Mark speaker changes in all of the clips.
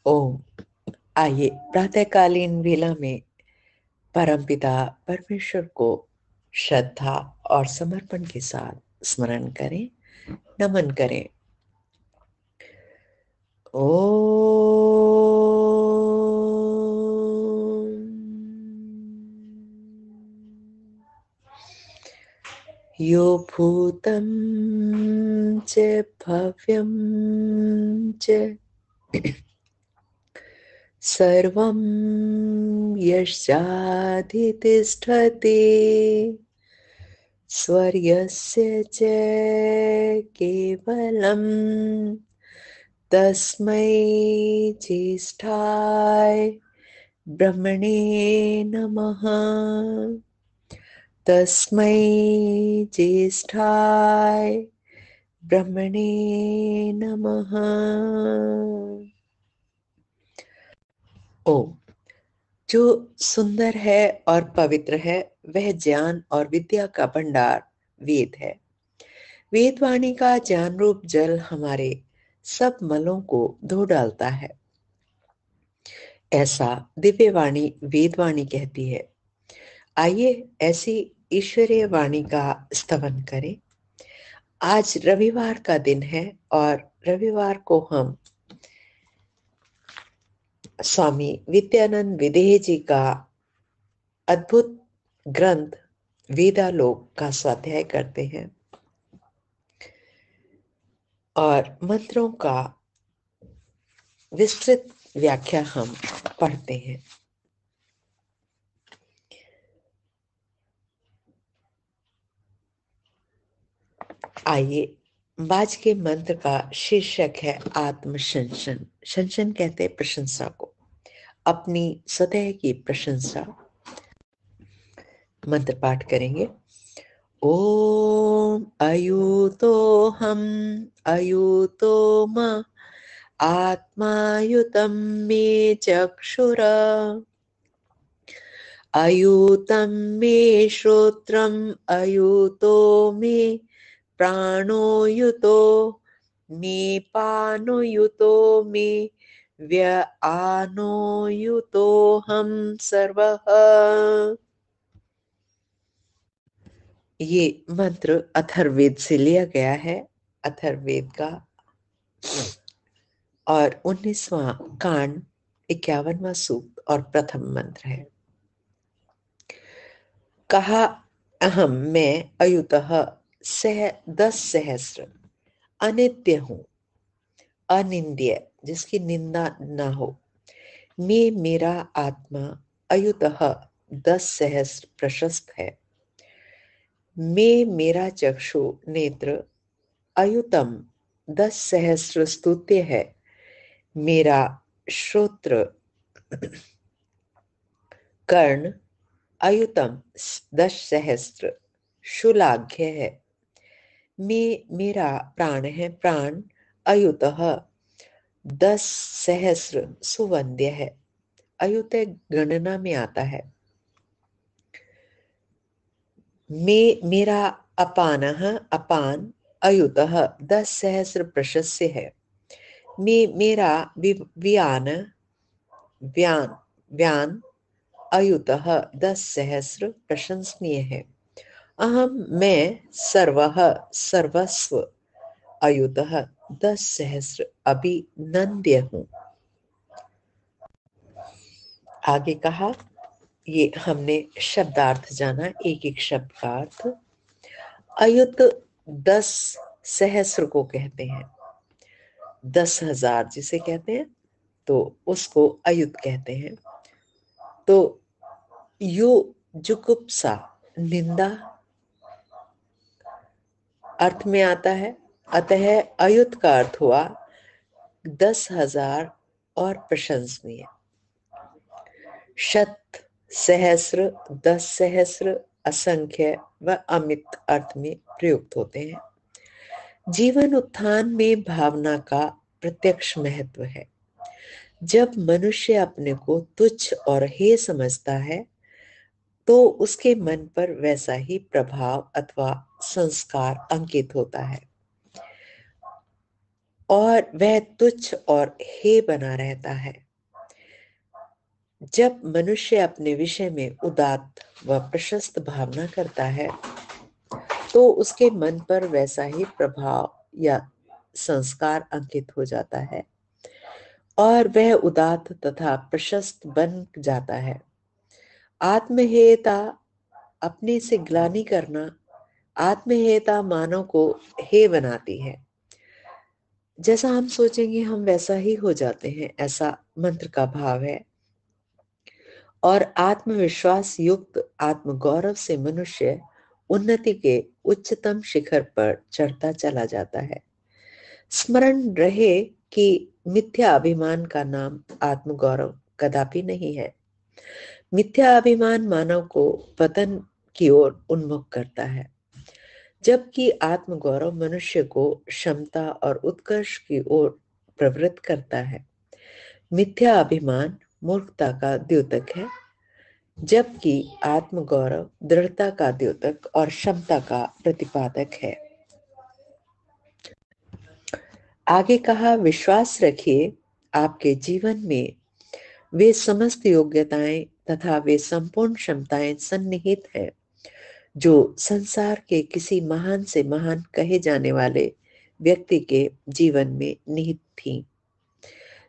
Speaker 1: ओम। आइए प्रातःकालीन वेला में परमपिता परमेश्वर को श्रद्धा और समर्पण के साथ स्मरण करें, नमन करें। यो भूतं च भव्यं च सर्वं यश्चाधितिष्ठति स्वर्यस्य च केवलं तस्मै ज्येष्ठाय ब्रह्मणे नमः। तस्मै ज्येष्ठाय ब्रह्मणे नमः। ओम। जो सुंदर है और पवित्र है वह ज्ञान और विद्या का भंडार वेद है। वेदवाणी का ज्ञान रूप जल हमारे सब मलों को धो डालता है, ऐसा दिव्यवाणी वेदवाणी कहती है। आइए ऐसी ईश्वरीय वाणी का स्तवन करें। आज रविवार का दिन है और रविवार को हम स्वामी विद्यानंद विदेह जी का अद्भुत ग्रंथ वेदालोक का स्वाध्याय करते हैं और मंत्रों का विस्तृत व्याख्या हम पढ़ते हैं। आइए, आज के मंत्र का शीर्षक है आत्मशंसन। शंसन कहते हैं प्रशंसा को, अपनी सतह की प्रशंसा। मंत्र पाठ करेंगे। ओम अयुतो हम अयुतो म आत्मायुतं मे चक्षुर अयुतं मे श्रोत्रम् अयुतो मे प्राणोयुतो मे पानोयुतो मे व्यानोयुतो हम सर्वः। ये मंत्र अथर्ववेद से लिया गया है। अथर्ववेद का और 19वां कांड 51वां सूक्त और प्रथम मंत्र है। कहा अहम मैं अयुतः 10 सहस्र अनित्य हूं, अनिंद्य जिसकी निंदा न हो। मैं मेरा आत्मा अयुतः 10 सहस्र प्रशस्त है। मैं मेरा चक्षु नेत्र अयुतम 10 सहस्र स्तुत्य है। मेरा श्रोत्र कर्ण अयुतम 10 सहस्त्र शुलाघ्य है। मेरा प्राण है, प्राण अयुतः 10 सहस्र सुवंद्य है। अयुत गणना में आता है। मेरा अपान अपान अयुतः 10 सहस्र प्रशस्य है। मेरा व्यान व्यान व्यान अयुतः 10 सहस्र प्रशंसनीय है। अहम मैं सर्वः सर्वस्व अयुतः 10 सहस्र अभिनंद्य हूं। आगे कहा, ये हमने शब्दार्थ जाना, एक एक शब्द का अर्थ। अयुत 10 सहस्र को कहते हैं, 10,000 जिसे कहते हैं तो उसको अयुत कहते हैं। तो यु जुगुप्सा निंदा अर्थ में आता है। अतः अयुत का अर्थ हुआ 10,000 और प्रशंसनीय। शत सहस्र 10 सहस्र असंख्य व अमित अर्थ में प्रयुक्त होते हैं। जीवन उत्थान में भावना का प्रत्यक्ष महत्व है। जब मनुष्य अपने को तुच्छ और हेय समझता है तो उसके मन पर वैसा ही प्रभाव अथवा संस्कार अंकित होता है। और वह तुच्छ और हे बना रहता है। जब मनुष्य अपने विषय में उदात्त व प्रशस्त भावना करता है तो उसके मन पर वैसा ही प्रभाव या संस्कार अंकित हो जाता है और वह उदात्त तथा प्रशस्त बन जाता है। आत्महेयता, अपने से ग्लानि करना, आत्महेयता मानव को हे बनाती है। जैसा हम सोचेंगे हम वैसा ही हो जाते हैं, ऐसा मंत्र का भाव है। और आत्मविश्वास युक्त आत्मगौरव से मनुष्य उन्नति के उच्चतम शिखर पर चढ़ता चला जाता है। स्मरण रहे कि मिथ्या अभिमान का नाम आत्मगौरव कदापि नहीं है। मिथ्या अभिमान मानव को पतन की ओर उन्मुख करता है, जबकि आत्मगौरव मनुष्य को क्षमता और उत्कर्ष की ओर प्रवृत्त करता है। मिथ्या अभिमान मूर्खता का द्योतक है, जबकि आत्मगौरव दृढ़ता का द्योतक और क्षमता का प्रतिपादक है। आगे कहा, विश्वास रखिए आपके जीवन में वे समस्त योग्यताएं तथा वे संपूर्ण क्षमताएं सन्निहित हैं जो संसार के किसी महान से महान कहे जाने वाले व्यक्ति के जीवन में निहित थी।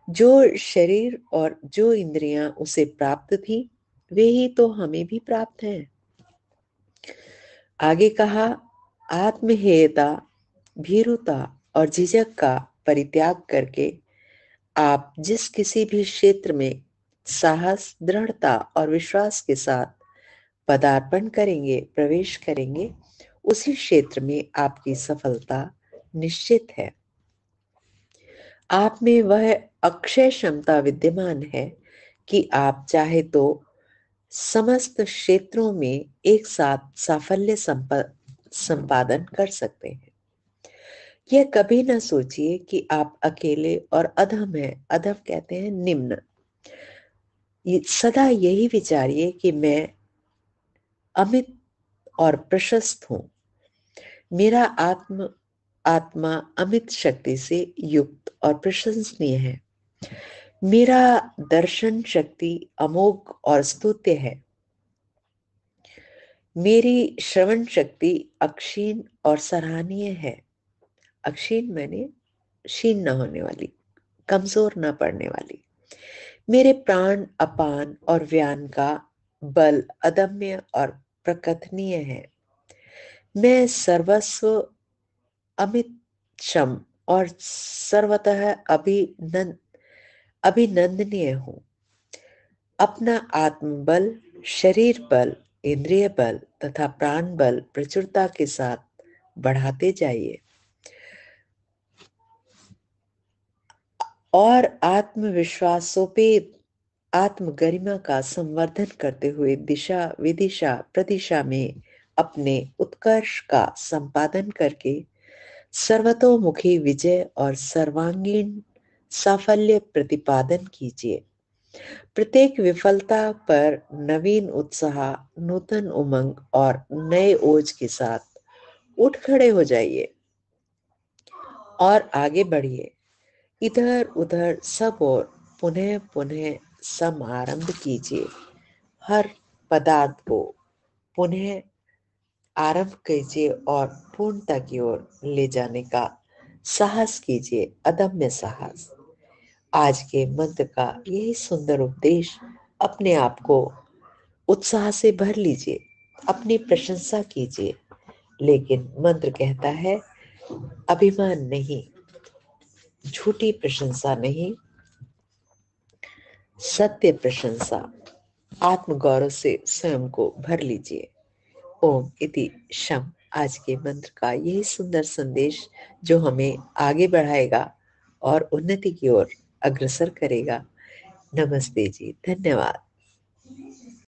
Speaker 1: जो शरीर और जो इंद्रियां उसे प्राप्त थी वे ही तो हमें भी प्राप्त हैं। आगे कहा, आत्महेयता, भीरुता और झिझक का परित्याग करके आप जिस किसी भी क्षेत्र में साहस, दृढ़ता और विश्वास के साथ पदार्पण करेंगे, प्रवेश करेंगे, उसी क्षेत्र में आपकी सफलता निश्चित है। आप में वह अक्षय क्षमता विद्यमान है कि आप चाहे तो समस्त क्षेत्रों में एक साथ साफल्य संपादन कर सकते हैं। यह कभी ना सोचिए कि आप अकेले और अधम हैं। अधम कहते हैं निम्न। सदा यही विचारिए कि मैं अमित और प्रशस्त हूं। मेरा आत्मा अमित शक्ति से युक्त और प्रशंसनीय है। मेरा दर्शन शक्ति अमोघ और स्तुत्य है। मेरी श्रवण शक्ति अक्षीण और सराहनीय है। अक्षीण मैंने क्षीण न होने वाली, कमजोर न पड़ने वाली। मेरे प्राण अपान और व्यान का बल अदम्य और प्रकथनीय है। मैं सर्वस्व अमित क्षम और सर्वतः अभिनंदनीय हूं। अपना आत्मबल, शरीर बल, इंद्रिय बल तथा प्राण बल प्रचुरता के साथ बढ़ाते जाइए और आत्मविश्वासोपेत आत्मगरिमा का संवर्धन करते हुए दिशा विदिशा प्रतिशा में अपने उत्कर्ष का संपादन करके सर्वतोमुखी विजय और सर्वांगीण साफल्य प्रतिपादन कीजिए। प्रत्येक विफलता पर नवीन उत्साह, नूतन उमंग और नए ओज के साथ उठ खड़े हो जाइए और आगे बढ़िए। इधर उधर सब और पुनः पुनः समारंभ कीजिए। हर पदार्थ को पुनः आरंभ कीजिए और पूर्णता की ओर ले जाने का साहस कीजिए, अदम्य साहस। आज के मंत्र का यही सुंदर उपदेश अपने आप को उत्साह से भर लीजिए, अपनी प्रशंसा कीजिए। लेकिन मंत्र कहता है अभिमान नहीं, झूठी प्रशंसा नहीं, सत्य प्रशंसा, आत्मगौरव से स्वयं को भर लीजिए। ओम इति शम। आज के मंत्र का यही सुंदर संदेश जो हमें आगे बढ़ाएगा और उन्नति की ओर अग्रसर करेगा। नमस्ते जी, धन्यवाद।